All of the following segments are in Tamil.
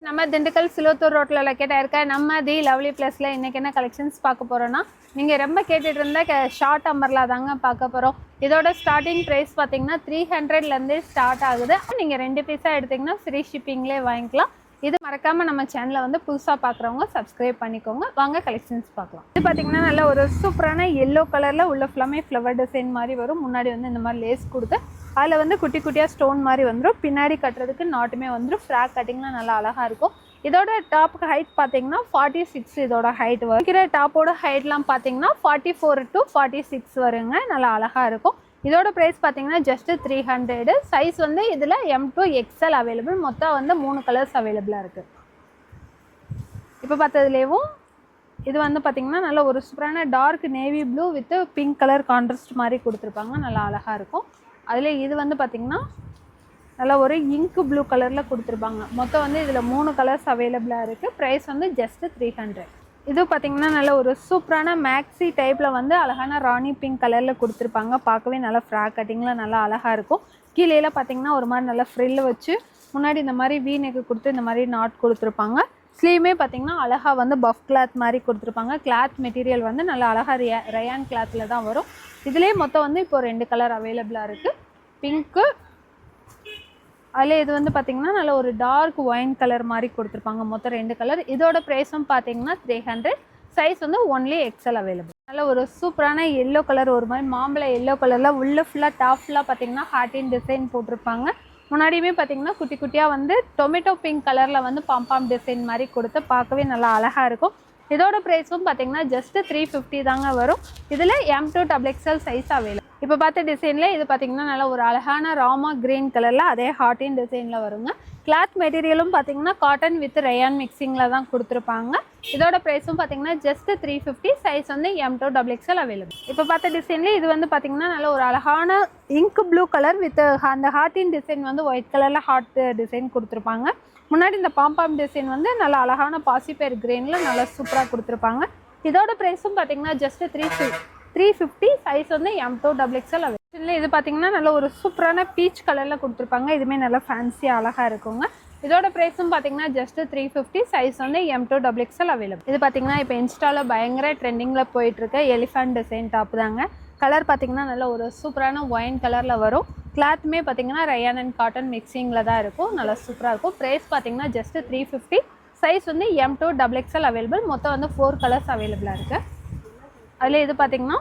நம்ம திண்டுக்கல் சிலோத்தூர் ரோட்டில் லொக்கேட்டாக இருக்க நம்ம தி லவ்லி ப்ளஸில் இன்றைக்கி என்ன கலெக்ஷன்ஸ் பார்க்க போகிறோன்னா, நீங்கள் ரொம்ப கேட்டுட்டு இருந்த ஷார்ட் அம்பர்லா தாங்க பார்க்க போகிறோம். இதோட ஸ்டார்டிங் ப்ரைஸ் பார்த்தீங்கன்னா 300லேருந்தே ஸ்டார்ட் ஆகுது. நீங்கள் 2 பீஸாக எடுத்திங்கன்னா ஃப்ரீ ஷிப்பிங்லேயே வாங்கிக்கலாம். இது மறக்காமல் நம்ம சேனலை வந்து புதுசாக பார்க்குறவங்க சப்ஸ்கிரைப் பண்ணிக்கோங்க. வாங்க கலெக்ஷன்ஸ் பார்க்கலாம். இது பார்த்தீங்கன்னா நல்ல ஒரு சூப்பரான எல்லோ கலரில் உள்ள ஃபுல்லாமே ஃப்ளவர் டிசைன் மாதிரி வரும். முன்னாடி வந்து இந்த மாதிரி லேஸ் கொடுத்து அதில் வந்து குட்டி குட்டியாக ஸ்டோன் மாதிரி வந்துடும். பின்னாடி கட்டுறதுக்கு நாட்டுமே வந்துடும். ஃப்ராக் கட்டிங்லாம் நல்லா அழகாக இருக்கும். இதோட டாப்புக்கு ஹைட் பார்த்தீங்கன்னா 46 இதோட ஹைட் வரும். இருக்கிற டாப்போட ஹைட்லாம் பார்த்தீங்கன்னா 44 to 46 வருங்க. நல்லா அழகாக இருக்கும். இதோட ப்ரைஸ் பார்த்தீங்கன்னா ஜஸ்ட் 300. சைஸ் வந்து இதில் M to XL அவைலபிள். மொத்தம் வந்து 3 கலர்ஸ் அவைலபிளாக இருக்குது. இப்போ பார்த்ததுலேயும் இது வந்து பார்த்திங்கன்னா நல்ல ஒரு சூப்பரான dark navy blue with pink colour contrast மாதிரி கொடுத்துருப்பாங்க. நல்லா அழகாக இருக்கும். அதில் இது வந்து பார்த்திங்கன்னா நல்லா ஒரு இங்க் ப்ளூ கலரில் கொடுத்துருப்பாங்க. மொத்தம் வந்து இதில் 3 கலர்ஸ் அவைலபிளாக இருக்குது. ப்ரைஸ் வந்து ஜஸ்ட் 300. இது பார்த்திங்கன்னா நல்ல ஒரு சூப்பரான மேக்ஸி டைப்பில் வந்து அழகான ராணி பிங்க் கலரில் கொடுத்துருப்பாங்க. பார்க்கவே நல்லா ஃப்ராக் கட்டிங்கில் நல்லா அழகாக இருக்கும். கீழேலாம் பார்த்திங்கன்னா ஒரு மாதிரி நல்லா ஃப்ரில் வச்சு முன்னாடி இந்த மாதிரி வீ நெக்கு கொடுத்து இந்த மாதிரி நாட் கொடுத்துருப்பாங்க. ஸ்லீவுமே பார்த்திங்கன்னா அழகாக வந்து பஃப் கிளாத் மாதிரி கொடுத்துருப்பாங்க. கிளாத் மெட்டீரியல் வந்து நல்லா அழகாக ரயான் கிளாத்தில் தான் வரும். இதிலே மொத்தம் வந்து இப்போ 2 கலர் அவைலபிளாக இருக்குது. பிங்க்கு, அதில் இது வந்து பார்த்திங்கன்னா நல்ல ஒரு டார்க் ஒயின் கலர் மாதிரி கொடுத்துருப்பாங்க. மொத்தம் 2 கலர். இதோட ப்ரைஸும் பார்த்தீங்கன்னா 300. சைஸ் வந்து ஒன்லி எக்ஸல் அவைலபிள். நல்ல ஒரு சூப்பரான எல்லோ கலர், ஒரு மாதிரி மாம்பழ எல்லோ கலரில் உள்ள ஃபுல்லாக டாப் ஃபுல்லாக பார்த்திங்கன்னா ஹார்ட்டின் டிசைன் போட்டிருப்பாங்க. முன்னாடியுமே பார்த்திங்கன்னா குட்டி குட்டியாக வந்து டொமேட்டோ பிங்க் கலரில் வந்து பாம்பாம் டிசைன் மாதிரி கொடுத்து பார்க்கவே நல்லா அழகாக இருக்கும். இதோட ப்ரைஸும் பார்த்திங்கன்னா ஜஸ்ட் 350 தாங்க வரும். இதில் M to XXL size available. இப்போ பார்த்த டிசைனில் இது பார்த்திங்கன்னா நல்லா ஒரு அழகான ராமா க்ரீன் கலரில் அதே ஹார்ட்டின் டிசைனில் வருங்க. கிளாத் மெட்டீரியலும் பார்த்திங்கன்னா காட்டன் வித் ரயான் மிக்சிங்கில் தான் கொடுத்துருப்பாங்க. இதோட ப்ரைஸும் பார்த்திங்கன்னா ஜஸ்ட் 350. சைஸ் வந்து M to XXL அவைலபிள். இப்போ பார்த்த டிசைனில் இது வந்து பார்த்திங்கன்னா நல்ல ஒரு அழகான இங்க் ப்ளூ கலர் வித் அந்த ஹார்ட்டின் டிசைன் வந்து ஒயிட் கலரில் ஹார்ட் டிசைன் கொடுத்துருப்பாங்க. முன்னாடி இந்த பாம்பாம் டிசைன் வந்து நல்லா அழகான பாசிப்பேர் கிரீனில் நல்லா சூப்பராக கொடுத்துருப்பாங்க. இதோட ப்ரைஸும் பார்த்திங்கன்னா ஜஸ்ட் 350. சைஸ் வந்து M to XXL அவைலபிள். இது பார்த்திங்கன்னா நல்ல ஒரு சூப்பரான பீச் கலரில் கொடுத்துருப்பாங்க. இதுவுமே நல்லா ஃபேன்சியாக அழகாக இருக்குங்க. இதோட ப்ரைஸும் பார்த்திங்கன்னா ஜஸ்ட் 350. சைஸ் வந்து M to XXL அவைலபிள். இது பார்த்திங்கன்னா இப்போ இன்ஸ்டாவில் பயங்கர ட்ரெண்டிங்கில் போயிட்டுருக்க எலிஃபண்ட் டிசைன் டாப் தாங்க. கலர் பார்த்திங்கன்னா நல்ல ஒரு சூப்பரான ஒயின் கலரில் வரும். கிளாத்துமே பார்த்திங்கன்னா ரயான் அண்ட் காட்டன் மிக்சிங்கில் தான் இருக்கும். நல்லா சூப்பராக இருக்கும். ப்ரைஸ் பார்த்திங்கன்னா ஜஸ்ட் 350. சைஸ் வந்து M to XXL அவைலபிள். மொத்தம் வந்து 4 கலர்ஸ் அவைலபிளாக இருக்குது. அதில் இது பார்த்திங்கன்னா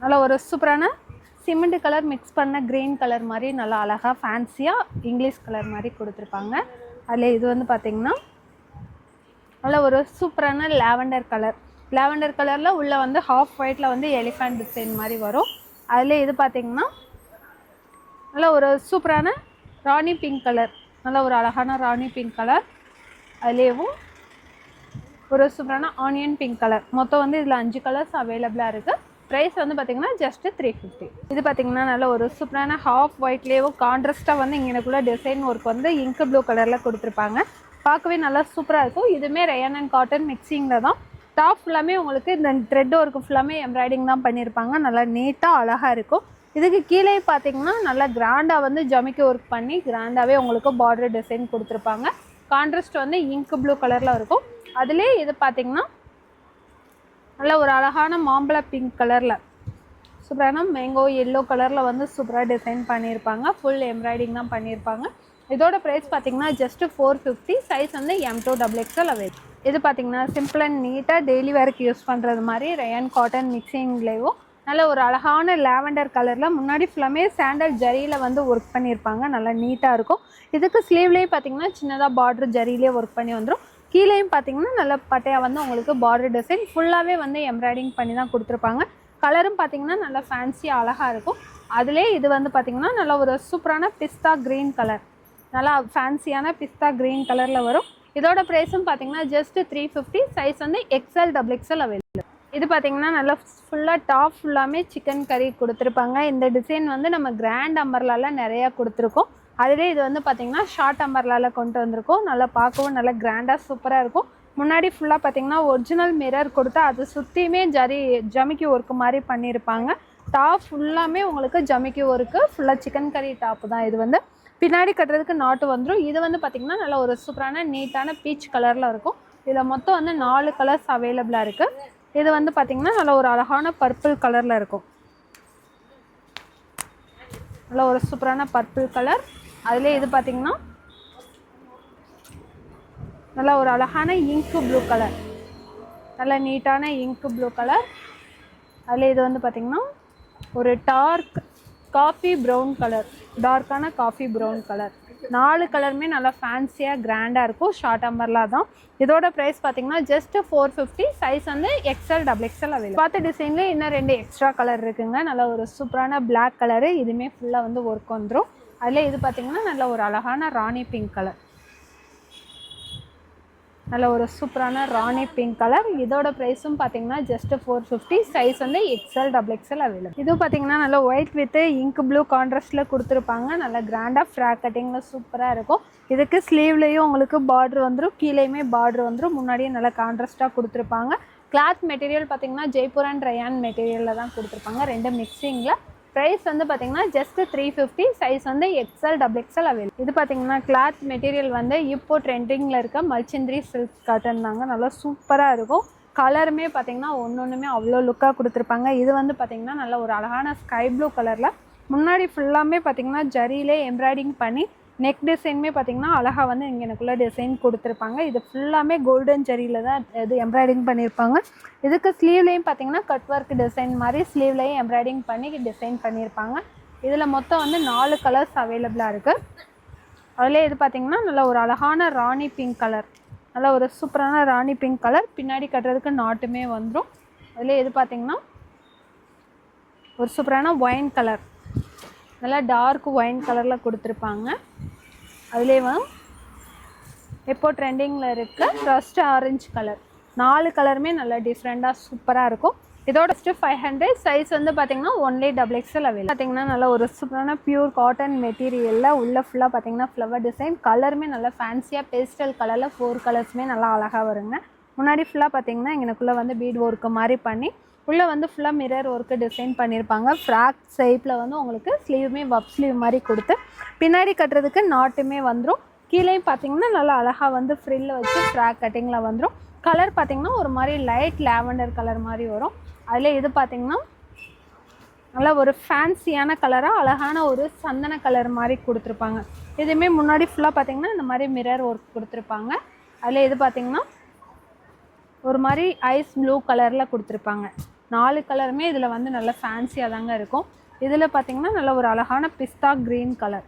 நல்லா ஒரு சூப்பரான சிமெண்ட் கலர் மிக்ஸ் பண்ண க்ரீன் கலர் மாதிரி நல்லா அழகாக ஃபேன்சியாக இங்கிலீஷ் கலர் மாதிரி கொடுத்துருப்பாங்க. அதில் இது வந்து பார்த்திங்கன்னா நல்லா ஒரு சூப்பரான லாவெண்டர் கலரில் உள்ள வந்து ஹாஃப் ஒயிட்டில் வந்து எலிஃபண்ட் டிசைன் மாதிரி வரும். அதில் இது பார்த்திங்கன்னா நல்லா ஒரு சூப்பரான ராணி பிங்க் கலர், நல்லா ஒரு அழகான ராணி பிங்க் கலர். அதுலேயும் ஒரு சூப்பரான ஆனியன் பிங்க் கலர். மொத்தம் வந்து இதில் 5 கலர்ஸ் அவைலபிளாக இருக்குது. ப்ரைஸ் வந்து பார்த்திங்கன்னா ஜஸ்ட் 350. இது பார்த்திங்கன்னா நல்ல ஒரு சூப்பரான ஹாஃப் ஒயிட்லேயும் கான்ட்ராஸ்ட்டாக வந்து இங்கேக்குள்ள டிசைன் ஒர்க் வந்து இங்க் ப்ளூ கலரில் கொடுத்துருப்பாங்க. பார்க்கவே நல்லா சூப்பராக இருக்கும். இதுவுமே ரயான் அண்ட் காட்டன் மிக்சிங்கில் தான். டாப் ஃபுல்லாமே உங்களுக்கு இந்த த்ரெட் ஒர்க்கு ஃபுல்லாமே எம்ப்ராய்டிங் தான் பண்ணியிருப்பாங்க. நல்லா நீட்டாக அழகாக இருக்கும். இதுக்கு கீழே பார்த்திங்கன்னா நல்லா கிராண்டாக வந்து ஜமிக்கி ஒர்க் பண்ணி கிராண்டாகவே உங்களுக்கு பார்டர் டிசைன் கொடுத்துருப்பாங்க. கான்ட்ராஸ்ட் வந்து இங்க் ப்ளூ கலரில் இருக்கும். அதிலே இது பார்த்திங்கன்னா நல்ல ஒரு அழகான மாம்பழ பிங்க் கலரில் சூப்பரான மேங்கோ எல்லோ கலரில் வந்து சூப்பராக டிசைன் பண்ணியிருப்பாங்க. ஃபுல் எம்ப்ராய்டிங் தான் பண்ணியிருப்பாங்க. இதோட ப்ரைஸ் பார்த்திங்கன்னா ஜஸ்ட் 450. சைஸ் வந்து M to XXL அவைலபிள். இது பார்த்திங்கன்னா சிம்பிள் அண்ட் நீட்டாக டெய்லி வேருக்கு யூஸ் பண்ணுறது மாதிரி ரயான் காட்டன் மிக்சிங்லேயும் நல்ல ஒரு அழகான லாவெண்டர் கலரில் முன்னாடி ஃபுல்லாமே சாண்டல் ஜரியில் வந்து ஒர்க் பண்ணியிருப்பாங்க. நல்லா நீட்டாக இருக்கும். இதுக்கு ஸ்லீவ்லேயே பார்த்திங்கன்னா சின்னதாக பார்டர் ஜரியிலே ஒர்க் பண்ணி வந்துடும். கீழேயும் பார்த்திங்கன்னா நல்ல பட்டையாக வந்து உங்களுக்கு பார்டர் டிசைன் ஃபுல்லாகவே வந்து எம்ப்ராய்டிங் பண்ணி தான் கொடுத்துருப்பாங்க. கலரும் பார்த்திங்கன்னா நல்லா ஃபேன்சியாக அழகாக இருக்கும். அதிலே இது வந்து பார்த்திங்கன்னா நல்ல ஒரு சூப்பரான பிஸ்தா க்ரீன் கலர், நல்லா ஃபேன்சியான பிஸ்தா க்ரீன் கலரில் வரும். இதோட ப்ரைஸும் பார்த்திங்கன்னா ஜஸ்ட் 350. சைஸ் வந்து XL XXL அவைலபிள். இது பார்த்திங்கன்னா நல்லா ஃபுல்லாக டாப் ஃபுல்லாமே சிக்கன் கறி கொடுத்துருப்பாங்க. இந்த டிசைன் வந்து நம்ம கிராண்ட் அம்பர்லாவில் நிறையா கொடுத்துருக்கோம். அதுவே இது வந்து பார்த்திங்கன்னா ஷார்ட் அம்பர்லாவில் கொண்டு வந்திருக்கோம். நல்லா பார்க்கவும் நல்லா கிராண்டாக சூப்பராக இருக்கும். முன்னாடி ஃபுல்லாக பார்த்திங்கன்னா ஒரிஜினல் மிரர் கொடுத்து அது சுற்றியுமே ஜமிக்கி ஒர்க்கு மாதிரி பண்ணியிருப்பாங்க. டாப் ஃபுல்லாமே உங்களுக்கு ஜமிக்கி ஒர்க்கு ஃபுல்லாக சிக்கன் கறி டாப்பு தான். இது வந்து பின்னாடி கட்டுறதுக்கு நாட்டு வந்துடும். இது வந்து பார்த்திங்கன்னா நல்ல ஒரு சூப்பரான நீட்டான பீச் கலரில் இருக்கும். இதில் மொத்தம் வந்து 4 கலர்ஸ் அவைலபிளாக இருக்குது. இது வந்து பார்த்திங்கன்னா நல்ல ஒரு அழகான பர்பிள் கலரில் இருக்கும். நல்ல ஒரு சூப்பரான பர்பிள் கலர். அதிலே இது பார்த்திங்கன்னா நல்ல ஒரு அழகான இங்கு ப்ளூ கலர், நல்ல நீட்டான இங்கு ப்ளூ கலர். அதில் இது வந்து பார்த்திங்கன்னா ஒரு டார்க் காஃபி ப்ரௌன் கலர், டார்க்கான காஃபி ப்ரௌன் கலர். 4 கலருமே நல்லா ஃபேன்சியாக கிராண்டாக இருக்கும். ஷார்ட் அம்பர்லாம் தான். இதோட ப்ரைஸ் பார்த்தீங்கன்னா ஜஸ்ட் 450. சைஸ் வந்து எக்ஸ்எல் டபுள் எக்ஸ்எல் அவைலபிள். பார்த்த டிசைன்லேயே இன்னும் 2 எக்ஸ்ட்ரா கலர் இருக்குங்க. நல்ல ஒரு சூப்பரான பிளாக் கலரு. இதுவுமே ஃபுல்லாக வந்து ஒர்க் வந்துடும். அதில் இது பார்த்திங்கன்னா நல்ல ஒரு அழகான ராணி பிங்க் கலர், நல்ல ஒரு சூப்பரான ராணி பிங்க் கலர். இதோட ப்ரைஸும் பார்த்தீங்கன்னா ஜஸ்ட் 450. சைஸ் வந்து எக்ஸ்எல் டபுள் எக்ஸ்எல் அவைலபிள். இது பார்த்தீங்கன்னா நல்ல ஒயிட் வித் இங்க் ப்ளூ கான்ட்ராஸ்டில் கொடுத்துருப்பாங்க. நல்ல கிராண்டாக ஃப்ராக் கட்டிங்கில் சூப்பராக இருக்கும். இதுக்கு ஸ்லீவ்லேயும் உங்களுக்கு பார்டர் வந்துடும், கீழேயுமே பார்டர் வந்துடும். முன்னாடியே நல்லா கான்ட்ராஸ்ட்டாக கொடுத்துருப்பாங்க. கிளாத் மெட்டீரியல் பார்த்தீங்கன்னா ஜெய்ப்பூர் அண்ட் ரயான் மெட்டீரியலில் தான் கொடுத்துருப்பாங்க, 2 மிக்சிங்கில். ப்ரைஸ் வந்து பார்த்தீங்கன்னா ஜஸ்ட் 350. சைஸ் வந்து எக்ஸ்எல் டபுள் எக்ஸ்எல் அவைலபிள். இது பார்த்தீங்கன்னா கிளாத் மெட்டீரியல் வந்து இப்போ ட்ரெண்டிங்கில் இருக்க மல்சிந்திரி சில்க் காட்டன் தாங்க. நல்லா சூப்பராக இருக்கும். கலருமே பார்த்தீங்கன்னா ஒன்றுமே அவ்வளோ லுக்காக கொடுத்துருப்பாங்க. இது வந்து பார்த்தீங்கன்னா நல்ல ஒரு அழகான ஸ்கை ப்ளூ கலரில் முன்னாடி ஃபுல்லாமே பார்த்தீங்கன்னா ஜரியிலே எம்ப்ராய்டிங் பண்ணி நெக் டிசைனுமே பார்த்தீங்கன்னா அழகாக வந்து இங்கே எனக்குள்ளே டிசைன் கொடுத்துருப்பாங்க. இது ஃபுல்லாமே கோல்டன் ஜரியில் தான் இது எம்ப்ராய்டிங் பண்ணியிருப்பாங்க. இதுக்கு ஸ்லீவ்லேயும் பார்த்தீங்கன்னா கட் ஒர்க் டிசைன் மாதிரி ஸ்லீவ்லேயும் எம்ப்ராய்டிங் பண்ணி டிசைன் பண்ணியிருப்பாங்க. இதில் மொத்தம் வந்து 4 கலர்ஸ் அவைலபிளாக இருக்குது. அதிலே இது பார்த்தீங்கன்னா நல்ல ஒரு அழகான ராணி பிங்க் கலர், நல்ல ஒரு சூப்பரான ராணி பிங்க் கலர். பின்னாடி கட்டுறதுக்கு நாட்டுமே வந்துடும். அதிலே இது பார்த்தீங்கன்னா ஒரு சூப்பரான ஒயின் கலர், நல்லா டார்க் ஒயின் கலரில் கொடுத்துருப்பாங்க. அதிலே எப்போ ட்ரெண்டிங்கில் இருக்க ரஸ்ட் ஆரஞ்சு கலர். 4 கலருமே நல்லா டிஃப்ரெண்ட்டாக சூப்பராக இருக்கும். இதோட ஜஸ்ட் 500. சைஸ் வந்து பார்த்திங்கன்னா ஒன்லி டபுள் எக்ஸ்எல் அவைலபிள். பார்த்திங்கன்னா நல்ல ஒரு சூப்பரான பியூர் காட்டன் மெட்டீரியலில் உள்ள ஃபுல்லாக பார்த்திங்கன்னா ஃப்ளவர் டிசைன். கலருமே நல்லா ஃபேன்சியாக பேஸ்டல் கலரில் 4 கலர்ஸுமே நல்லா அழகாக வருங்க. முன்னாடி ஃபுல்லாக பார்த்திங்கன்னா எனக்குள்ளே வந்து பீட் ஒர்க்கு மாதிரி பண்ணி உள்ளே வந்து ஃபுல்லாக மிரர் ஒர்க்கு டிசைன் பண்ணியிருப்பாங்க. ஃப்ராக் ஷேப்பில் வந்து உங்களுக்கு ஸ்லீவுமே வப் ஸ்லீவ் மாதிரி கொடுத்து பின்னாடி கட்டுறதுக்கு நாட்டுமே வந்துடும். கீழேயும் பார்த்தீங்கன்னா நல்லா அழகாக வந்து ஃப்ரில்ல வச்சு ஃப்ராக் கட்டிங்கில் வந்துடும். கலர் பார்த்திங்கன்னா ஒரு மாதிரி லைட் லாவெண்டர் கலர் மாதிரி வரும். அதில் இது பார்த்திங்கன்னா நல்லா ஒரு ஃபேன்சியான கலராக அழகான ஒரு சந்தன கலர் மாதிரி கொடுத்துருப்பாங்க. இதுவுமே முன்னாடி ஃபுல்லாக பார்த்திங்கன்னா இந்த மாதிரி மிரர் ஒர்க் கொடுத்துருப்பாங்க. அதில் இது பார்த்திங்கன்னா ஒரு மாதிரி ஐஸ் ப்ளூ கலரில் கொடுத்துருப்பாங்க. 4 கலருமே இதில் வந்து நல்ல ஃபேன்சியாக தாங்க இருக்கும். இதில் பார்த்திங்கன்னா நல்ல ஒரு அழகான பிஸ்தா க்ரீன் கலர்,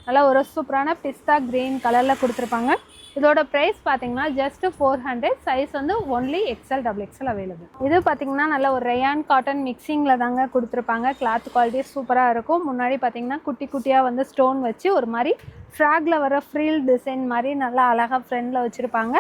நல்லா ஒரு சூப்பரான பிஸ்தா க்ரீன் கலரில் கொடுத்துருப்பாங்க. இதோட ப்ரைஸ் பார்த்தீங்கன்னா ஜஸ்ட் 400. சைஸ் வந்து only XL double XL available. இது பார்த்தீங்கன்னா நல்ல ஒரு ரயான் காட்டன் மிக்சிங்கில் தாங்க கொடுத்துருப்பாங்க. கிளாத் குவாலிட்டி சூப்பராக இருக்கும். முன்னாடி பார்த்தீங்கன்னா குட்டி குட்டியாக வந்து ஸ்டோன் வச்சு ஒரு மாதிரி ஃப்ராகில் வர ஃப்ரீல் டிசைன் மாதிரி நல்லா அழகாக ஃப்ரெண்டில் வச்சுருப்பாங்க.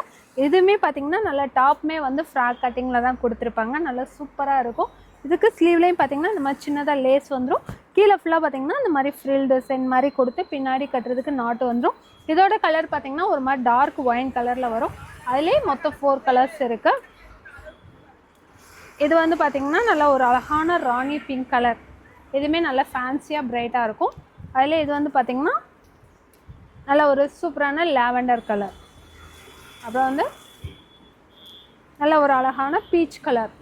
இதுவுமே பார்த்தீங்கன்னா நல்லா டாப்புமே வந்து ஃப்ராக் கட்டிங்கில் தான் கொடுத்துருப்பாங்க. நல்லா சூப்பராக இருக்கும். இதுக்கு ஸ்லீவ்லேயும் பார்த்தீங்கன்னா இந்த மாதிரி சின்னதாக லேஸ் வந்துடும். கீழே ஃபுல்லாக பார்த்தீங்கன்னா இந்த மாதிரி ஃப்ரில் டிசைன் மாதிரி கொடுத்து பின்னாடி கட்டுறதுக்கு நாட்டு வந்துடும். இதோட கலர் பார்த்தீங்கன்னா ஒரு மாதிரி டார்க் ஒயின் கலரில் வரும். அதிலே மொத்தம் 4 கலர்ஸ் இருக்குது. இது வந்து பார்த்தீங்கன்னா நல்லா ஒரு அழகான ராணி பிங்க் கலர். இதுவுமே நல்லா ஃபேன்சியாக பிரைட்டாக இருக்கும். அதிலே இது வந்து பார்த்தீங்கன்னா நல்ல ஒரு சூப்பரான லாவெண்டர் கலர். அப்புறம் வந்து நல்ல ஒரு அழகான பீச் கலர்.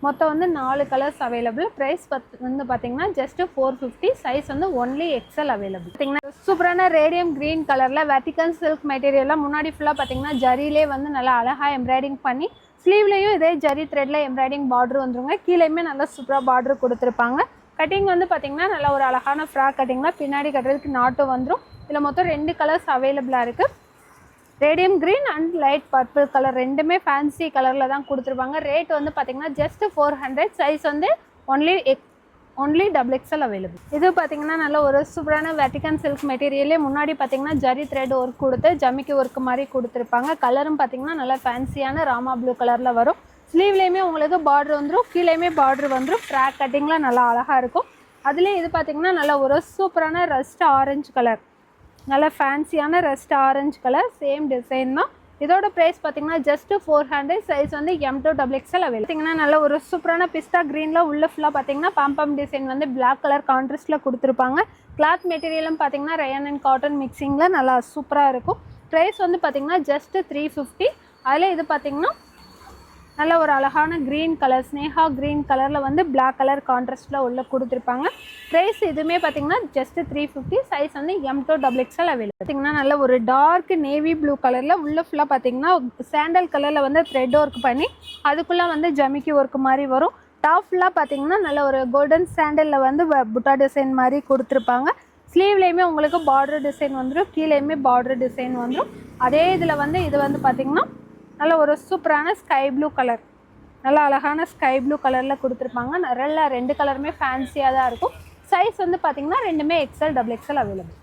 மொத்தம் வந்து 4 கலர்ஸ் அவைலபிள். ப்ரைஸ் வந்து பார்த்தீங்கன்னா ஜஸ்ட் 450. சைஸ் வந்து ஒன்லி எக்ஸ்எல் அவைலபிள். பார்த்தீங்கன்னா சூப்பரான ரேடியம் க்ரீன் கலரில் வெட்டிக்கன் சில்க் மெட்டீரியலாக முன்னாடி ஃபுல்லாக பார்த்தீங்கன்னா ஜரியிலே வந்து நல்லா அழகாக எம்ப்ராய்டிங் பண்ணி ஸ்லீவ்லேயும் இதே ஜரி த்ரெட்டில் எம்ப்ராய்டிஙங் பார்டர் வந்துருங்க. கீழேயுமே நல்லா சூப்பராக பார்டர் கொடுத்துருப்பாங்க. கட்டிங் வந்து பார்த்தீங்கன்னா நல்ல ஒரு அழகான ஃப்ராக் கட்டிங்கில் பின்னாடி கட்டுறதுக்கு நாட்டும் வந்துடும். இதில் மொத்தம் 2 கலர்ஸ் அவைலபிளாக இருக்குது. Radium green and light purple colour ரெண்டுமே ஃபேன்சி கலரில் தான் கொடுத்துருப்பாங்க. ரேட் வந்து பார்த்தீங்கன்னா ஜஸ்ட் 400. சைஸ் வந்து ஒன்லி டபுள் எக்ஸ்எல் அவைலபிள். இது பார்த்தீங்கன்னா நல்ல ஒரு சூப்பரான வெட்டிக்கன் சில்க் மெட்டீரியலே முன்னாடி பார்த்தீங்கன்னா ஜரி த்ரெட் ஒர்க் கொடுத்து ஜமிக்கி ஒர்க் மாதிரி கொடுத்துருப்பாங்க. கலரும் பார்த்தீங்கன்னா நல்லா ஃபேன்சியான ராமா ப்ளூ கலரில் வரும். ஸ்லீவ்லேயுமே உங்களுக்கு பார்டர் வந்துடும், கீழேயுமே பார்டர் வந்துடும். ஃப்ராக் கட்டிங்லாம் நல்லா அழகாக இருக்கும். அதுலேயும் இது பார்த்தீங்கன்னா நல்ல ஒரு சூப்பரான ரஸ்ட் ஆரஞ்சு கலர், நல்ல ஃபேன்சியான rust orange colour. Same design தான். இதோட ப்ரைஸ் பார்த்தீங்கன்னா ஜஸ்ட் 400. சைஸ் வந்து M2 XXL அவைலபிள். பார்த்தீங்கன்னா நல்ல ஒரு சூப்பரான பிஸ்தா க்ரீனில் உள்ள ஃபுல்லாக பார்த்தீங்கன்னா பாம்பம் டிசைன் வந்து பிளாக் கலர் கான்ட்ராஸ்ட்டில் கொடுத்துருப்பாங்க. கிளாத் மெட்டீரியலும் பார்த்தீங்கன்னா ரயான் அண்ட் காட்டன் மிக்சிங்கில் நல்லா சூப்பராக இருக்கும். ப்ரைஸ் வந்து பார்த்தீங்கன்னா ஜஸ்ட் 350. அதில் இது பார்த்தீங்கன்னா நல்ல ஒரு அழகான க்ரீன் கலர் ஸ்னேஹா க்ரீன் கலரில் வந்து பிளாக் கலர் கான்ட்ராஸ்ட்டில் உள்ள கொடுத்துருப்பாங்க. ப்ரைஸ் இதுவுமே பார்த்தீங்கன்னா ஜஸ்ட் 350. சைஸ் வந்து M2 XXL அவைலபிள். பார்த்தீங்கன்னா நல்ல ஒரு டார்க் நேவி ப்ளூ கலரில் உள்ள ஃபுல்லாக பார்த்தீங்கன்னா சாண்டல் கலரில் வந்து த்ரெட் ஒர்க் பண்ணி அதுக்குள்ளே வந்து ஜமிக்கி ஒர்க் மாதிரி வரும். டாப் ஃபுல்லாக பார்த்தீங்கன்னா நல்ல ஒரு கோல்டன் சாண்டலில் வந்து புட்டா டிசைன் மாதிரி கொடுத்துருப்பாங்க. ஸ்லீவ்லேயுமே உங்களுக்கு பார்டர் டிசைன் வந்துடும், கீழேயுமே பார்டர் டிசைன் வந்துடும். அதே இதில் வந்து இது வந்து பார்த்திங்கன்னா நல்ல ஒரு சூப்பரான ஸ்கை ப்ளூ கலர், நல்லா அழகான ஸ்கை ப்ளூ கலரில் கொடுத்துருப்பாங்க. நல்ல ரெண்டு கலருமே ஃபேன்சியாக தான் இருக்கும். சைஸ் வந்து பார்த்திங்கன்னா ரெண்டுமே XL XXL அவைலபிள்.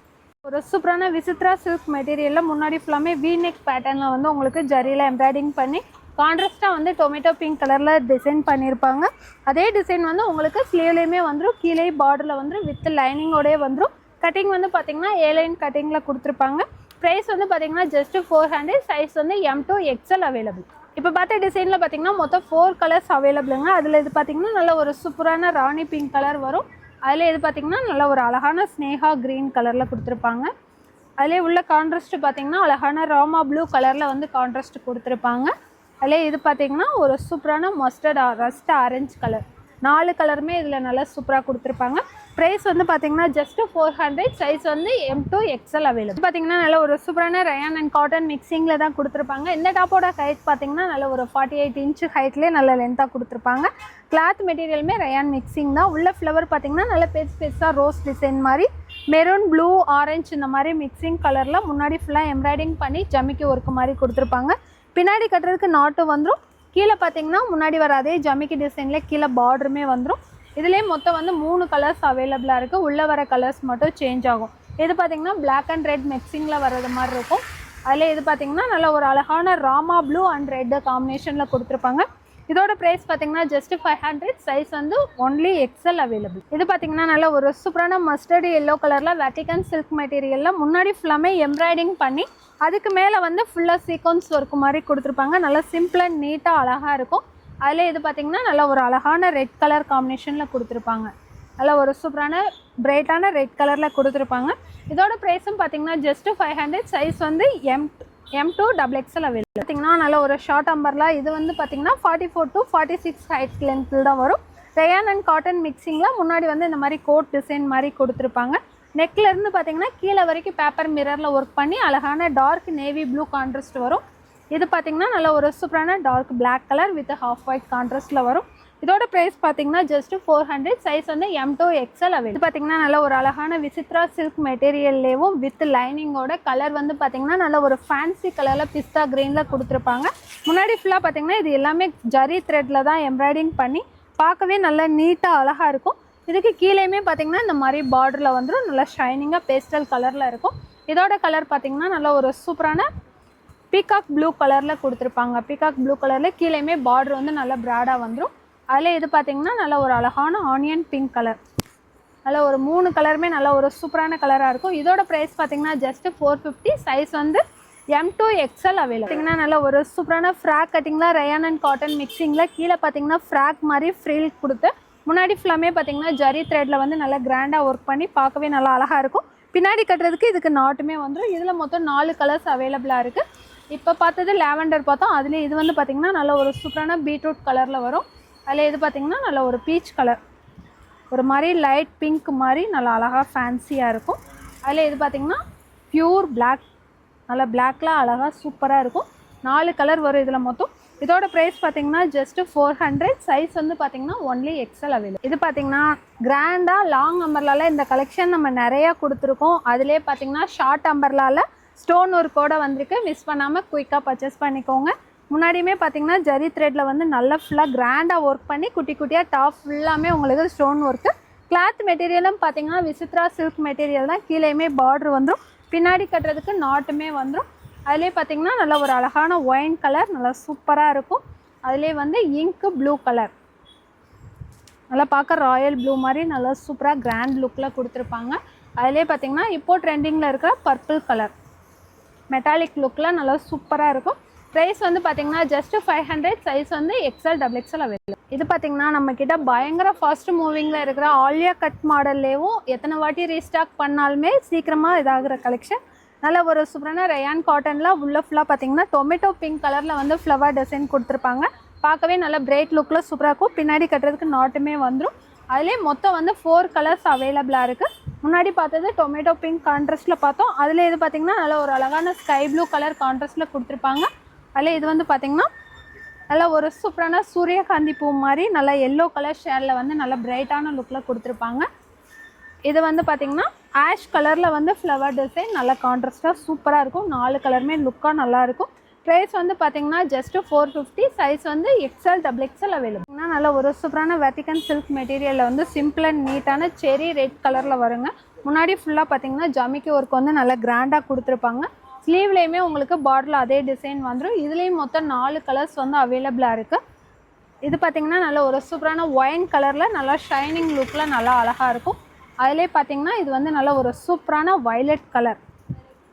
ஒரு சூப்பரான விசித்ரா சில்க் மெட்டீரியலில் முன்னாடி ஃபுல்லாமே வீநெக் பேட்டர்னில் வந்து உங்களுக்கு ஜரியில் எம்ப்ராய்டிங் பண்ணி கான்ட்ராஸ்ட்டாக வந்து டொமேட்டோ பிங்க் கலரில் டிசைன் பண்ணியிருப்பாங்க. அதே டிசைன் வந்து உங்களுக்கு ஸ்லீவ்லேயுமே வந்துடும், கீழே பார்டரில் வந்துடும், வித் லைனிங்கோடய வந்துடும். கட்டிங் வந்து பார்த்திங்கன்னா A-லைன் கட்டிங்கில் கொடுத்துருப்பாங்க. ப்ரைஸ் வந்து பார்த்தீங்கன்னா ஜஸ்ட் 400. சைஸ் வந்து M2 XL அவைலபிள். இப்போ பார்த்த டிசைனில் பார்த்தீங்கன்னா மொத்தம் 4 கலர்ஸ் அவைலபிளுங்க. அதில் இது பார்த்தீங்கன்னா நல்ல ஒரு சூப்பரான ராணி பிங்க் கலர் வரும். அதில் இது பார்த்தீங்கன்னா நல்ல ஒரு அழகான ஸ்னேஹா க்ரீன் கலரில் கொடுத்துருப்பாங்க. அதிலே உள்ள கான்ட்ராஸ்ட் பார்த்தீங்கன்னா அழகான ராமா ப்ளூ கலரில் வந்து கான்ட்ராஸ்ட் கொடுத்துருப்பாங்க. அதிலே இது பார்த்தீங்கன்னா ஒரு சூப்பரான மஸ்டர்ட் ரஸ்ட் ஆரஞ்சு கலர். 4 கலருமே இதில் நல்லா சூப்பராக கொடுத்துருப்பாங்க. ப்ரைஸ் வந்து பார்த்தீங்கன்னா ஜஸ்ட் 400. சைஸ் வந்து M2 XL அவைலபிள். பார்த்தீங்கன்னா நல்ல ஒரு சூப்பரான ரயான் அண்ட் காட்டன் மிக்சிங்கில் தான் கொடுத்துருப்பாங்க. இந்த டாப்போட ஹைட் பார்த்தீங்கன்னா நல்ல ஒரு 48 இன்ச் ஹைட்லேயே நல்ல லென்த்தாக கொடுத்துருப்பாங்க. கிளாத் மெட்டீரியலுமே ரயான் மிக்சிங் தான். உள்ள ஃப்ளவர் பார்த்தீங்கன்னா நல்ல பெருசாக ரோஸ் டிசைன் மாதிரி மெரூன் ப்ளூ ஆரஞ்சு இந்த மாதிரி மிக்சிங் கலரில் முன்னாடி ஃபுல்லாக எம்ப்ராய்டிங் பண்ணி ஜமிக்கி ஒர்க்கு மாதிரி கொடுத்துருப்பாங்க. பின்னாடி கட்டுறதுக்கு நாட்டு வந்துடும். கீழே பார்த்தீங்கன்னா முன்னாடி வர அதே ஜமிக்கி டிசைனில் கீழே பார்டருமே வந்துடும். இதுலேயே மொத்தம் வந்து 3 கலர்ஸ் அவைலபிளாக இருக்குது. உள்ளே வர கலர்ஸ் மட்டும் சேஞ்ச் ஆகும். இது பார்த்திங்கன்னா பிளாக் அண்ட் ரெட் மிக்சிங்கில் வர்றது மாதிரி இருக்கும். அதில் இது பார்த்திங்கன்னா நல்ல ஒரு அழகான ராமா ப்ளூ அண்ட் ரெட் காம்பினேஷனில் கொடுத்துருப்பாங்க. இதோட ப்ரைஸ் பார்த்திங்கன்னா ஜஸ்ட் 500. சைஸ் வந்து ஒன்லி XL அவைலபிள். இது பார்த்திங்கன்னா நல்ல ஒரு சூப்பரான மஸ்டர்டு எல்லோ கலரில் வெட்டிகன் சில்க் மெட்டீரியலில் முன்னாடி ஃபுல்லாமே எம்ப்ராய்டிங் பண்ணி அதுக்கு மேலே வந்து ஃபுல்லாக சீக்வன்ஸ் ஒர்க் மாதிரி கொடுத்துருப்பாங்க. நல்லா சிம்பிள் அண்ட் நீட்டாக அழகாக இருக்கும். அதில் இது பார்த்திங்கன்னா நல்ல ஒரு அழகான ரெட் கலர் காம்பினேஷனில் கொடுத்துருப்பாங்க. நல்ல ஒரு சூப்பரான பிரைட்டான ரெட் கலரில் கொடுத்துருப்பாங்க. இதோட ப்ரைஸும் பார்த்திங்கன்னா ஜஸ்ட்டு 500. சைஸ் வந்து M2 XXL அவைலபிள். பார்த்திங்கன்னா நல்ல ஒரு ஷார்ட் அம்பர்லாம். இது வந்து பார்த்திங்கன்னா 44 to 46 ஹைட் லென்த்தில் தான் வரும். ரயான் அண்ட் காட்டன் மிக்சிங்கில் முன்னாடி வந்து இந்த மாதிரி கோட் டிசைன் மாதிரி கொடுத்துருப்பாங்க. நெக்லேருந்து பார்த்திங்கன்னா கீழே வரைக்கும் பேப்பர் மிரரில் ஒர்க் பண்ணி அழகான டார்க் நேவி ப்ளூ கான்ட்ராஸ்ட் வரும். இது பார்த்திங்கன்னா நல்ல ஒரு சூப்பரான dark black colour with half white கான்ட்ராஸ்ட்டில் வரும். இதோட ப்ரைஸ் பார்த்திங்கன்னா ஜஸ்ட் 400. சைஸ் வந்து M2 XL அவைலபிள். இது பார்த்திங்கன்னா நல்ல ஒரு அழகான விசித்ரா சில்க் மெட்டீரியல்லேயும் வித் லைனிங்கோட கலர் வந்து பார்த்திங்கன்னா நல்ல ஒரு ஃபேன்சி கலரில் பிஸ்தா க்ரீனில் கொடுத்துருப்பாங்க. முன்னாடி ஃபுல்லாக பார்த்திங்கன்னா இது எல்லாமே ஜரி த்ரெட்டில் தான் எம்ப்ராய்டிங் பண்ணி பார்க்கவே நல்லா நீட்டாக அழகாக இருக்கும். இதுக்கு கீழேயுமே பார்த்திங்கன்னா இந்த மாதிரி பார்டரில் வந்துடும், நல்லா ஷைனிங்காக பேஸ்டல் கலரில் இருக்கும். இதோட கலர் பார்த்திங்கன்னா நல்ல ஒரு சூப்பரான பீகாக் ப்ளூ கலரில் கொடுத்துருப்பாங்க. பீகாக் ப்ளூ கலரில் கீழேயுமே பார்டர் வந்து நல்லா ப்ராடாக வந்துடும். அதில் இது பார்த்திங்கன்னா நல்ல ஒரு அழகான ஆனியன் பிங்க் கலர். நல்ல ஒரு 3 கலருமே நல்ல ஒரு சூப்பரான கலராக இருக்கும். இதோட ப்ரைஸ் பார்த்திங்கன்னா ஜஸ்ட்டு 450. சைஸ் வந்து M2 XL அவைலபிள். பார்த்திங்கன்னா நல்ல ஒரு சூப்பரான ஃப்ராக் கட்டிங்கில் ரயான் அண்ட் காட்டன் மிக்சிங்கில் கீழே பார்த்திங்கன்னா ஃப்ராக் மாதிரி ஃப்ரில் கொடுத்து முன்னாடி ஃபுல்லாமே பார்த்திங்கன்னா ஜரி த்ரெட்டில் வந்து நல்லா கிராண்டாக ஒர்க் பண்ணி பார்க்கவே நல்லா அழகாக இருக்கும். பின்னாடி கட்டுறதுக்கு இதுக்கு நாட்டுமே வந்துடும். இதில் மொத்தம் 4 கலர்ஸ் அவைலபிளாக இருக்குது. இப்போ பார்த்தது லாவெண்டர் பார்த்தோம். அதில் இது வந்து பார்த்திங்கன்னா நல்ல ஒரு சூப்பரான பீட்ரூட் கலரில் வரும். அதில் இது பார்த்திங்கன்னா நல்ல ஒரு பீச் கலர், ஒரு மாதிரி லைட் பிங்க் மாதிரி நல்லா அழகாக ஃபேன்சியாக இருக்கும். அதில் இது பார்த்திங்கன்னா ப்யூர் பிளாக், நல்லா பிளாக்லாம் அழகாக சூப்பராக இருக்கும். 4 கலர் வரும் இதில் மொத்தம். இதோட ப்ரைஸ் பார்த்திங்கன்னா ஜஸ்ட்டு 400. சைஸ் வந்து பார்த்திங்கன்னா ஒன்லி XL அவைலபிள். இது பார்த்திங்கன்னா கிராண்டாக லாங் அம்பர்லாவில் இந்த கலெக்ஷன் நம்ம நிறையா கொடுத்துருக்கோம். அதிலே பார்த்திங்கன்னா ஷார்ட் அம்பர்லாவில் ஸ்டோன் ஒர்க்கோடு வந்திருக்கு. மிஸ் பண்ணாமல் குயிக்காக பர்ச்சேஸ் பண்ணிக்கோங்க. முன்னாடியுமே பார்த்திங்கன்னா ஜரி த்ரெட்டில் வந்து நல்லா ஃபுல்லாக கிராண்டாக ஒர்க் பண்ணி குட்டி குட்டியாக டாப் ஃபுல்லாமே உங்களுக்கு ஸ்டோன் ஒர்க்கு. கிளாத் மெட்டீரியலும் பார்த்திங்கன்னா விசித்ரா சில்க் மெட்டீரியல் தான். கீழேயுமே பார்டர் வந்துடும், பின்னாடி கட்டுறதுக்கு நாட்டுமே வந்துடும். அதிலே பார்த்திங்கன்னா நல்ல ஒரு அழகான ஒயின் கலர் நல்லா சூப்பராக இருக்கும். அதிலே வந்து இங்க்கு ப்ளூ கலர் நல்லா பார்க்க ராயல் ப்ளூ மாதிரி நல்லா சூப்பராக கிராண்ட் லுக்கில் கொடுத்துருப்பாங்க. அதிலே பார்த்திங்கன்னா இப்போது ட்ரெண்டிங்கில் இருக்கிற பர்பிள் கலர் மெட்டாலிக் லுக்கில் நல்லா சூப்பராக இருக்கும். ப்ரைஸ் வந்து பார்த்தீங்கன்னா ஜஸ்ட் 500, சைஸ் வந்து எக்ஸ்எல் டபுள் எக்ஸ்எல் அவைலபிள். இது பார்த்தீங்கன்னா நம்மக்கிட்ட பயங்கர ஃபாஸ்ட் மூவிங்கில் இருக்கிற ஆலியா கட் மாடல்லேயும் எத்தனை வாட்டி ரீஸ்டாக் பண்ணாலுமே சீக்கிரமாக இதாகிற கலெக்ஷன். நல்ல ஒரு சூப்பரான ரயான் காட்டனில் உள்ள ஃபுல்லாக பார்த்தீங்கன்னா டொமேட்டோ பிங்க் கலரில் வந்து ஃப்ளவர் டிசைன் கொடுத்துருப்பாங்க. பார்க்கவே நல்ல பிரைட் லுக்கில் சூப்பராக இருக்கும். பின்னாடி கட்டுறதுக்கு நாட்டுமே வந்துடும். அதிலே மொத்தம் வந்து 4 கலர்ஸ் அவைலபிளாக இருக்குது. முன்னாடி பார்த்தது டொமேட்டோ பிங்க் கான்ட்ராஸ்ட்டில் பார்த்தோம். அதில் இது பார்த்திங்கன்னா நல்ல ஒரு அழகான ஸ்கை ப்ளூ கலர் கான்ட்ராஸ்ட்டில் கொடுத்துருப்பாங்க. அதில் இது வந்து பார்த்திங்கன்னா நல்ல ஒரு சூப்பரான சூரியகாந்தி பூ மாதிரி நல்ல எல்லோ கலர் ஷேடில் வந்து நல்ல பிரைட்டான லுக்கில் கொடுத்துருப்பாங்க. இது வந்து பார்த்திங்கன்னா ஆஷ் கலரில் வந்து ஃப்ளவர் டிசைன் நல்ல கான்ட்ராஸ்ட்டாக சூப்பராக இருக்கும். 4 கலருமே லுக்காக நல்லாயிருக்கும். ப்ரைஸ் வந்து பார்த்திங்கன்னா ஜஸ்ட்டு 450, சைஸ் வந்து எக்ஸ்எல் டபுள் எக்ஸ்எல் அவைலபிள். நல்ல ஒரு சூப்பரான வெர்டிகன் சில்க் மெட்டீரியலில் வந்து சிம்பிள் அண்ட் நீட்டான செரி ரெட் கலரில் வருங்க. முன்னாடி ஃபுல்லாக பார்த்திங்கன்னா ஜமிக்கி ஒர்க் வந்து நல்லா கிராண்டாக கொடுத்துருப்பாங்க. ஸ்லீவ்லேயுமே உங்களுக்கு பார்டரில் அதே டிசைன் வந்துடும். இதுலேயும் மொத்தம் 4 கலர்ஸ் வந்து அவைலபிளாக இருக்குது. இது பார்த்திங்கன்னா நல்ல ஒரு சூப்பரான ஒயின் கலரில் நல்லா ஷைனிங் லுக்கில் நல்லா அழகாக இருக்கும். அதிலே பார்த்திங்கன்னா இது வந்து நல்ல ஒரு சூப்பரான வயலட் கலர்,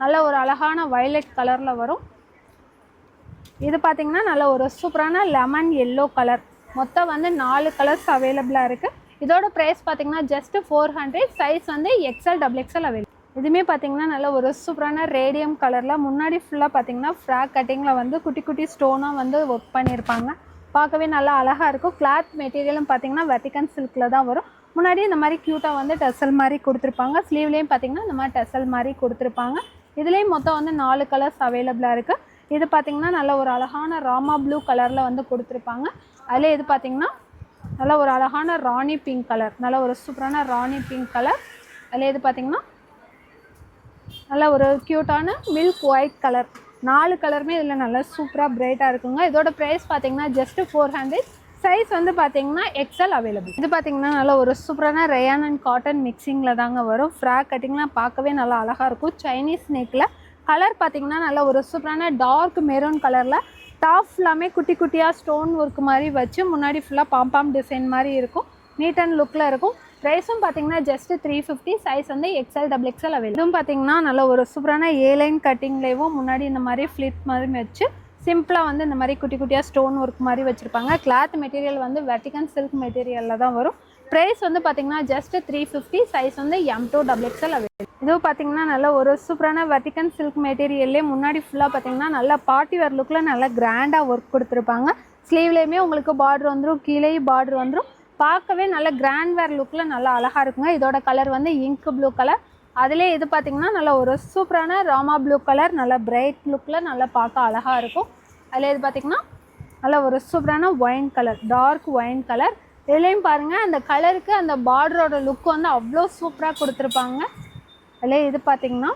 நல்ல ஒரு அழகான வயலட் கலரில் வரும். இது பார்த்திங்கன்னா நல்ல ஒரு சூப்பரான லெமன் எல்லோ கலர். மொத்தம் வந்து 4 கலர்ஸ் அவைலபிளாக இருக்குது. இதோட ப்ரைஸ் பார்த்திங்கன்னா ஜஸ்ட்டு 400, சைஸ் வந்து எக்ஸ்எல் டபுள் எக்ஸ்எல் அவைலபிள். இதுவுமே பார்த்திங்கன்னா நல்ல ஒரு சூப்பரான ரேடியம் கலரில் முன்னாடி ஃபுல்லாக பார்த்திங்கன்னா ஃப்ராக் கட்டிங்கில் வந்து குட்டி குட்டி ஸ்டோனாக வந்து ஒர்க் பண்ணியிருப்பாங்க. பார்க்கவே நல்லா அழகாக இருக்கும். கிளாத் மெட்டீரியலும் பார்த்திங்கன்னா வெர்டிகன் சில்கில் தான் வரும். முன்னாடி இந்த மாதிரி க்யூட்டாக வந்து டெசல் மாதிரி கொடுத்துருப்பாங்க. ஸ்லீவ்லேயும் பார்த்திங்கன்னா இந்த மாதிரி டெசல் மாதிரி கொடுத்துருப்பாங்க. இதுலேயும் மொத்தம் வந்து 4 கலர்ஸ் அவைலபிளாக இருக்குது. இது பார்த்திங்கன்னா நல்ல ஒரு அழகான ராமா ப்ளூ கலரில் வந்து கொடுத்துருப்பாங்க. அதில் இது பார்த்திங்கன்னா நல்ல ஒரு அழகான ராணி பிங்க் கலர், நல்ல ஒரு சூப்பரான ராணி பிங்க் கலர். அதில் இது பார்த்திங்கன்னா நல்ல ஒரு க்யூட்டான மில்க் ஒயிட் கலர். 4 கலருமே இதில் நல்லா சூப்பராக பிரைட்டாக இருக்குங்க. இதோட ப்ரைஸ் பார்த்திங்கன்னா ஜஸ்ட்டு 400, சைஸ் வந்து பார்த்திங்கன்னா எக்ஸ்எல் அவைலபிள். இது பார்த்திங்கன்னா நல்ல ஒரு சூப்பரான ரயான் அண்ட் காட்டன் மிக்சிங்கில் தாங்க வரும். ஃப்ராக் கட்டிங்லாம் பார்க்கவே நல்லா அழகாக இருக்கும். சைனீஸ் நெக்கில் கலர் பார்த்திங்கன்னா நல்ல ஒரு சூப்பரான டார்க் மெரூன் கலரில் டாப் ஃபுல்லாமே குட்டி குட்டியாக ஸ்டோன் ஒர்க் மாதிரி வச்சு முன்னாடி ஃபுல்லாக பாம்பாம் டிசைன் மாதிரி இருக்கும். நீட் அண்ட் லுக்கில் இருக்கும். ப்ரைஸும் பார்த்திங்கன்னா ஜஸ்ட்டு 350, சைஸ் வந்து எக்ஸ்எல் டபுள் எக்ஸ்எல் அவைலபிள். இதுவும் பார்த்திங்கன்னா நல்ல ஒரு சூப்பரான ஏலைன் கட்டிங்லேயும் முன்னாடி இந்த மாதிரி ஃப்ளிட் மாதிரி வச்சு சிம்பிளாக வந்து இந்த மாதிரி குட்டி குட்டியாக ஸ்டோன் ஒர்க் மாதிரி வச்சுருப்பாங்க. கிளாத் மெட்டீரியல் வந்து வெர்டிகன் சில்க் மெட்டீரியலில் தான் வரும். ப்ரைஸ் வந்து பார்த்திங்கன்னா ஜஸ்ட்டு 350, சைஸ் வந்து M2 டபுள் எக்ஸ்எல் அவைலபிள். இதுவும் பார்த்திங்கன்னா நல்ல ஒரு சூப்பரான வெர்டிகன் சில்க் மெட்டீரியல்லே முன்னாடி ஃபுல்லாக பார்த்திங்கன்னா நல்லா பார்ட்டி வேர் லுக்கில் நல்லா கிராண்டாக ஒர்க் கொடுத்துருப்பாங்க. ஸ்லீவ்லேயுமே உங்களுக்கு பார்டர் வந்துடும், கீழேயும் பார்டர் வந்துடும். பார்க்கவே நல்ல கிராண்ட் வேர் லுக்கில் நல்லா அழகாக இருக்குங்க. இதோட கலர் வந்து இங்க் ப்ளூ கலர். அதிலே இது பார்த்திங்கன்னா நல்ல ஒரு சூப்பரான ராமா ப்ளூ கலர், நல்ல பிரைட் லுக்கில் நல்லா பார்க்க அழகாக இருக்கும். அதில் இது பார்த்திங்கன்னா நல்ல ஒரு சூப்பரான wine colour, dark wine colour. இதுலேயும் பாருங்கள் அந்த கலருக்கு அந்த பார்டரோட லுக் வந்து அவ்வளோ சூப்பராக கொடுத்துருப்பாங்க. அதில் இது பார்த்திங்கன்னா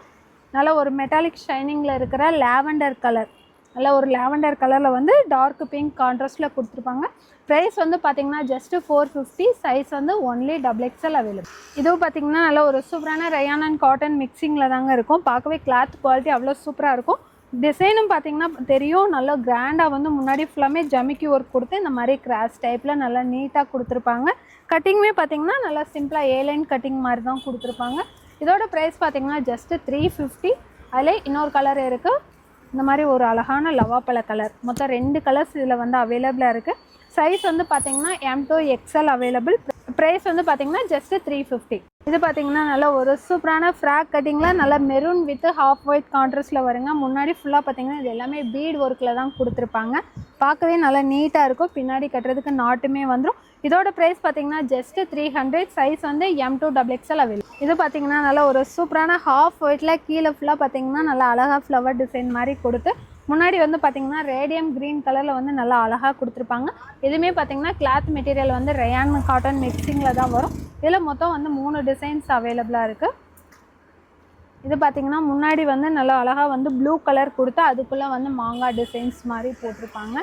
நல்ல ஒரு மெட்டாலிக் ஷைனிங்கில் இருக்கிற லாவெண்டர் கலர், நல்ல ஒரு லாவெண்டர் கலரில் வந்து டார்க் பிங்க் கான்ட்ராஸ்ட்டில் கொடுத்துருப்பாங்க. ப்ரைஸ் வந்து பார்த்திங்கன்னா ஜஸ்ட்டு 450, சைஸ் வந்து ஒன்லி டபுள் எக்ஸ்எல் அவைலபிள். இதுவும் பார்த்திங்கன்னா நல்ல ஒரு சூப்பரான ரயான் அண்ட் காட்டன் மிக்சிங்கில் தாங்க இருக்கும். பார்க்கவே கிளாத் குவாலிட்டி அவ்வளோ சூப்பராக இருக்கும். டிசைனும் பார்த்திங்கன்னா தெரியும், நல்லா கிராண்டாக வந்து முன்னாடி ஃபுல்லாமே ஜமிக்கி ஒர்க் கொடுத்து இந்த மாதிரி கிராஸ் டைப்பில் நல்லா நீட்டாக கொடுத்துருப்பாங்க. கட்டிங்குமே பார்த்திங்கன்னா நல்லா சிம்பிளாக ஏலைன் கட்டிங் மாதிரி தான் கொடுத்துருப்பாங்க. இதோட ப்ரைஸ் பார்த்திங்கன்னா ஜஸ்ட்டு 350. அதில் இன்னொரு கலர் இருக்குது, இந்த மாதிரி ஒரு அழகான லவாப்பழ கலர். மொத்தம் 2 கலர்ஸ் இதில் வந்து அவைலபிளாக இருக்குது. சைஸ் வந்து பார்த்திங்கன்னா M2 XL அவைலபிள். ப்ரைஸ் வந்து பார்த்திங்கன்னா ஜஸ்ட்டு 350. இது பார்த்திங்கன்னா நல்ல ஒரு சூப்பரான ஃப்ராக் கட்டிங்கில் நல்ல மெரூன் வித் ஹாஃப் ஒயிட் கான்ட்ராஸ்ட்டில் வருங்க. முன்னாடி ஃபுல்லாக பார்த்திங்கன்னா இது எல்லாமே பீட் ஒர்க்கில் தான் கொடுத்துருப்பாங்க. பார்க்கவே நல்லா நீட்டாக இருக்கும். பின்னாடி கட்டுறதுக்கு நாட்டுமே வந்துடும். இதோட ப்ரைஸ் பார்த்திங்கன்னா ஜஸ்ட்டு 300, சைஸ் வந்து M2 XXL அவைலபிள். இது பார்த்திங்கன்னா நல்ல ஒரு சூப்பரான ஹாஃப் ஒயிட்டில் கீழே ஃபுல்லாக பார்த்திங்கன்னா நல்லா அழகாக ஃப்ளவர் டிசைன் மாதிரி கொடுத்து முன்னாடி வந்து பார்த்திங்கன்னா ரேடியம் க்ரீன் கலரில் வந்து நல்லா அழகாக கொடுத்துருப்பாங்க. இதுவுமே பார்த்திங்கன்னா கிளாத் மெட்டீரியல் வந்து ரயான் காட்டன் மிக்சிங்கில் தான் வரும். இதில் மொத்தம் வந்து 3 டிசைன்ஸ் அவைலபிளாக இருக்குது. இது பார்த்திங்கன்னா முன்னாடி வந்து நல்லா அழகாக வந்து ப்ளூ கலர் கொடுத்து அதுக்குள்ளே வந்து மாங்காய் டிசைன்ஸ் மாதிரி போட்டிருப்பாங்க.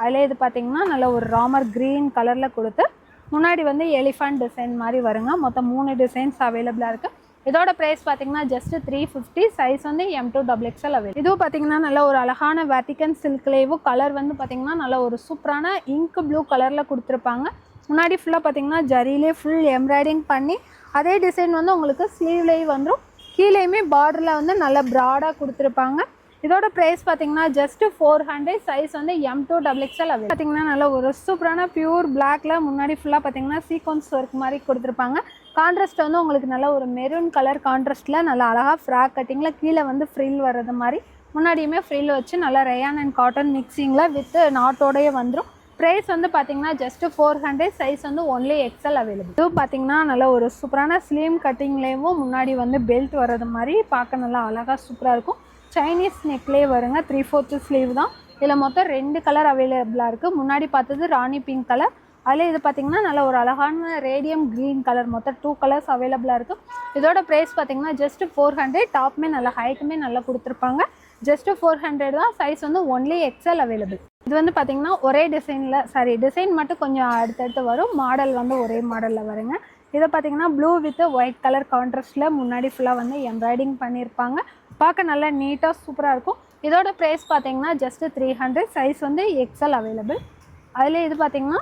அதில் இது பார்த்திங்கன்னா நல்ல ஒரு ராமர் க்ரீன் கலரில் கொடுத்து முன்னாடி வந்து எலிஃபண்ட் டிசைன் மாதிரி வருங்க. மொத்தம் 3 டிசைன்ஸ் அவைலபிளாக இருக்குது. இதோட ப்ரைஸ் பார்த்திங்கன்னா ஜஸ்ட்டு 350, சைஸ் வந்து M2 XXL அவைலபிள். இதுவும் பார்த்திங்கன்னா நல்ல ஒரு அழகான வேட்டிகன் சில்க்லேயும் கலர் வந்து பார்த்திங்கன்னா நல்ல ஒரு சூப்பரான இங்க் ப்ளூ கலரில் கொடுத்துருப்பாங்க. முன்னாடி ஃபுல்லாக பார்த்திங்கன்னா ஜரியிலே ஃபுல் எம்ப்ராய்டிங் பண்ணி அதே டிசைன் வந்து உங்களுக்கு ஸ்லீவ்லேயும் வந்துடும். கீழேயுமே பார்டரில் வந்து நல்லா ப்ராடாக கொடுத்துருப்பாங்க. இதோட ப்ரைஸ் பார்த்தீங்கன்னா ஜஸ்ட் 400. சைஸ் வந்து M2 XXL அவைலபிள். பார்த்தீங்கன்னா நல்ல ஒரு சூப்பரான பியூர் பிளாக்ல முன்னாடி ஃபுல்லாக பார்த்தீங்கன்னா சீக்வன்ஸ் ஒர்க் மாதிரி கொடுத்துருப்பாங்க. கான்ட்ராஸ்ட் வந்து உங்களுக்கு நல்ல ஒரு மெரூன் கலர் கான்ட்ராஸ்ட்டில் நல்லா அழகாக ஃப்ராக் கட்டிங்கில் கீழே வந்து ஃப்ரில் வர்றது மாதிரி முன்னாடியுமே ஃப்ரில் வச்சு நல்லா ரயான் அண்ட் காட்டன் மிக்சிங்கில் வித் நாட்டோடையே வந்துடும். ப்ரைஸ் வந்து பார்த்தீங்கன்னா ஜஸ்ட் 400. சைஸ் வந்து ஒன்லி XL அவைலபிள். இது பார்த்தீங்கன்னா நல்ல ஒரு சூப்பரான ஸ்லீம் கட்டிங்லேயும் முன்னாடி வந்து பெல்ட் வர்றது மாதிரி பார்க்க நல்லா அழகாக சூப்பராக இருக்கும். சைனீஸ் நெக்லேயே வருங்க. 3/4 ஸ்லீவ் தான். இதில் மொத்தம் 2 கலர் அவைலபிளாக இருக்குது. முன்னாடி பார்த்தது ராணி பிங்க் கலர், அதில் இது பார்த்திங்கன்னா நல்ல ஒரு அழகான ரேடியம் க்ரீன் கலர். மொத்தம் 2 கலர்ஸ் அவைலபிளாக இருக்குது. இதோட ப்ரைஸ் பார்த்திங்கன்னா ஜஸ்ட் 400. டாப்புமே நல்லா ஹைட்டுமே நல்லா கொடுத்துருப்பாங்க. ஜஸ்ட் 400 தான். சைஸ் வந்து ஒன்லி XL அவைலபிள். இது வந்து பார்த்திங்கன்னா ஒரே டிசைன் மட்டும் கொஞ்சம் அடுத்தடுத்து வரும். மாடல் வந்து ஒரே மாடலில் வருங்க. இதை பார்த்திங்கன்னா ப்ளூ வித் ஒயிட் கலர் கான்ட்ராஸ்ட்டில் முன்னாடி ஃபுல்லாக வந்து எம்ப்ராய்டிங் பண்ணியிருப்பாங்க. பார்க்க நல்லா நீட்டாக சூப்பராக இருக்கும். இதோட ப்ரைஸ் பார்த்தீங்கன்னா ஜஸ்ட் 300. சைஸ் வந்து XL அவைலபிள். அதில் இது பார்த்தீங்கன்னா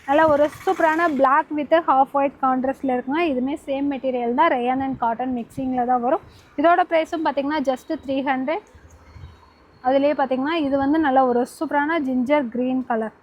நல்லா ஒரு சூப்பரான பிளாக் வித் ஹாஃப் ஒயிட் கான்ட்ராஸ்டில் இருக்குங்க. இதுவுமே சேம் மெட்டீரியல் தான். ரயான் அண்ட் காட்டன் மிக்சிங்கில் தான் வரும். இதோட ப்ரைஸும் பார்த்தீங்கன்னா ஜஸ்ட் 300. அதுலேயே பார்த்தீங்கன்னா இது வந்து நல்ல ஒரு சூப்பரான ஜிஞ்சர் க்ரீன் கலர்.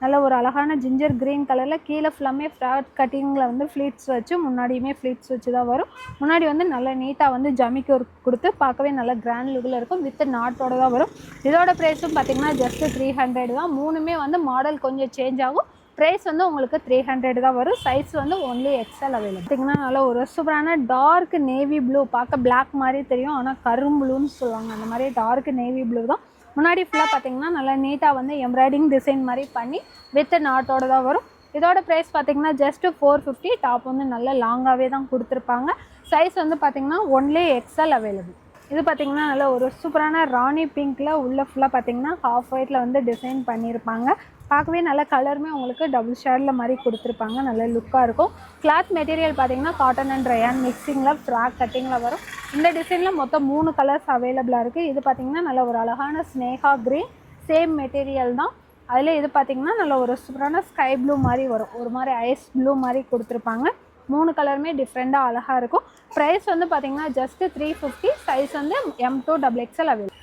நல்ல ஒரு அழகான ஜிஞ்சர் க்ரீன் கலரில் கீழே ஃபுல்லாமே ஃப்ராட் கட்டிங்கில் வந்து ஃப்ளீட்ஸ் வச்சு முன்னாடியுமே ஃப்ளீட்ஸ் வச்சு தான் வரும். முன்னாடி வந்து நல்லா நீட்டாக வந்து ஜமிக்கு ஒரு கொடுத்து பார்க்கவே நல்ல கிராண்ட் லுக்கில் இருக்கும். வித் நாட்டோடு தான் வரும். இதோட ப்ரைஸும் பார்த்திங்கன்னா ஜஸ்ட் 300 தான். மூணுமே வந்து மாடல் கொஞ்சம் சேஞ்ச் ஆகும். ப்ரைஸ் வந்து உங்களுக்கு 300 தான் வரும். சைஸ் வந்து ஒன்லி XL அவைலபிள். பார்த்திங்கன்னா நல்ல ஒரு சூப்பரான டார்க் நேவி ப்ளூ. பார்க்க பிளாக் மாதிரி தெரியும், ஆனால் கரும்புளுன்னு சொல்லுவாங்க. அந்த மாதிரி டார்க் நேவி ப்ளூ தான். முன்னாடி ஃபுல்லாக பார்த்தீங்கன்னா நல்லா நீட்டாக வந்து எம்ப்ராய்டிங் டிசைன் மாதிரி பண்ணி வித் நாட்டோடு தான் வரும். இதோட ப்ரைஸ் பார்த்தீங்கன்னா ஜஸ்ட் 450. டாப் வந்து நல்ல லாங்காகவே தான் கொடுத்துருப்பாங்க. சைஸ் வந்து பார்த்திங்கன்னா ஒன்லி XL அவைலபிள். இது பார்த்திங்கன்னா நல்ல ஒரு சூப்பரான ராணி பிங்க்கில் உள்ள ஃபுல்லாக பார்த்திங்கன்னா ஹாஃப் ஒயிட்டில் வந்து டிசைன் பண்ணியிருப்பாங்க. பார்க்கவே நல்ல கலருமே உங்களுக்கு டபுள் ஷேடில் மாதிரி கொடுத்துருப்பாங்க. நல்ல லுக்காக இருக்கும். கிளாத் மெட்டீரியல் பார்த்திங்கன்னா காட்டன் அண்ட் ரயான் மிக்சிங்கில் ஃப்ராக் கட்டிங்கில் வரும். இந்த டிசைனில் மொத்தம் 3 கலர்ஸ் அவைலபிளாக இருக்குது. இது பார்த்திங்கன்னா நல்ல ஒரு அழகான ஸ்னேகா க்ரீன் சேம் மெட்டீரியல் தான். அதில் இது பார்த்திங்கன்னா நல்ல ஒரு சூப்பரான ஸ்கை ப்ளூ மாதிரி வரும். ஒரு மாதிரி ஐஸ் ப்ளூ மாதிரி கொடுத்துருப்பாங்க. 3 கலருமே டிஃப்ரெண்ட்டாக அழகாக இருக்கும். ப்ரைஸ் வந்து பார்த்திங்கன்னா ஜஸ்ட் 350. சைஸ் வந்து M2 XXL அவைலபிள்.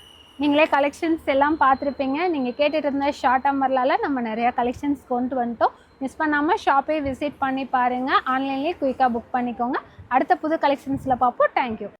நீங்களே கலெக்ஷன்ஸ் எல்லாம் பார்த்துருப்பீங்க. நீங்கள் கேட்டுட்டு இருந்த ஷார்ட் அம்பர்லால நம்ம நிறையா கலெக்ஷன்ஸ் கொண்டு வந்துட்டோம். மிஸ் பண்ணாமல் ஷாப்பே விசிட் பண்ணி பாருங்கள். ஆன்லைன்லேயே குயிக்காக புக் பண்ணிக்கோங்க. அடுத்த புது கலெக்ஷன்ஸில் பார்ப்போம். தேங்க்யூ.